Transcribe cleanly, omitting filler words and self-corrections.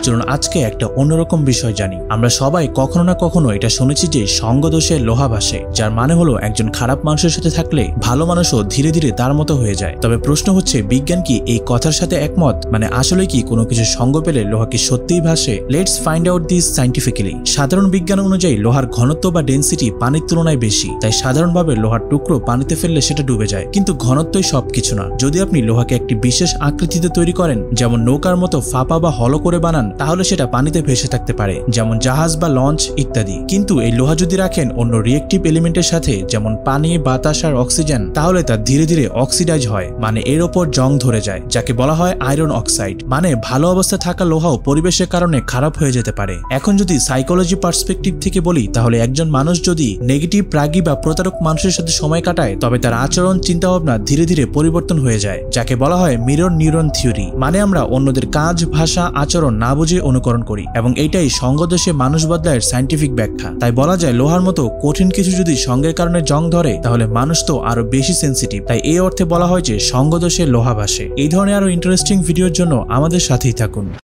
চলুন আজকে একটা অন্যরকম বিষয় জানি। আমরা সবাই কখনো না কখনো এটা শুনেছি যে সঙ্গদোষে লোহা ভাসে, যার মানে হলো একজন খারাপ মানুষের সাথে থাকলে ভালো মানুষও ধীরে ধীরে তার মতো হয়ে যায়। তবে প্রশ্ন হচ্ছে, বিজ্ঞান কি এই কথার সাথে একমত? মানে আসলে কি কোনো কিছু সঙ্গ পেলে লোহা কি সত্যিই ভাসে? Let's find out this scientifically. সাধারণ বিজ্ঞান অনুযায়ী লোহার ঘনত্ব বা ডেনসিটি পানির তুলনায় বেশি, তাই সাধারণভাবে লোহার টুকরো পানিতে ফেললে সেটা ডুবে যায়। কিন্তু ঘনত্বই সবকিছু না। যদি আপনি লোহাকে একটি বিশেষ আকৃতিতে তৈরি করেন, যেমন নৌকার মতো ফাঁপা বা হলো করে বানান, তাহলে সেটা পানিতে ভেসে থাকতে পারে, যেমন জাহাজ বা লঞ্চ ইত্যাদি। কিন্তু এই লোহা যদি রাখেন অন্য রিয়েক্টিভ এলিমেন্টের সাথে, যেমন পানি, বাতাস আর অক্সিজেন, তাহলে তা ধীরে ধীরে অক্সিডাইজ হয়, মানে এর ওপর জং ধরে যায়, যাকে বলা হয় আয়রন অক্সাইড। মানে ভালো অবস্থায় থাকা লোহাও পরিবেশের কারণে খারাপ হয়ে যেতে পারে। এখন যদি সাইকোলজি পার্সপেক্টিভ থেকে বলি, তাহলে একজন মানুষ যদি নেগেটিভ, রাগী বা প্রতারক মানুষের সাথে সময় কাটায়, তবে তার আচরণ, চিন্তাভাবনা ধীরে ধীরে পরিবর্তন হয়ে যায়, যাকে বলা হয় মিরর নিউরন থিওরি। মানে আমরা অন্যদের কাজ, ভাষা, আচরণ না বুঝে অনুকরণ করি, এবং এইটাই সঙ্গদোষে মানুষ বদলায়ের সাইন্টিফিক ব্যাখ্যা। তাই বলা যায় লোহার মতো কঠিন কিছু যদি সঙ্গের কারণে জং ধরে, তাহলে মানুষ তো আরো বেশি সেন্সিটিভ। তাই এই অর্থে বলা হয় যে সঙ্গদোষে লোহা ভাসে। এই ধরনের আরো ইন্টারেস্টিং ভিডিওর জন্য আমাদের সাথেই থাকুন।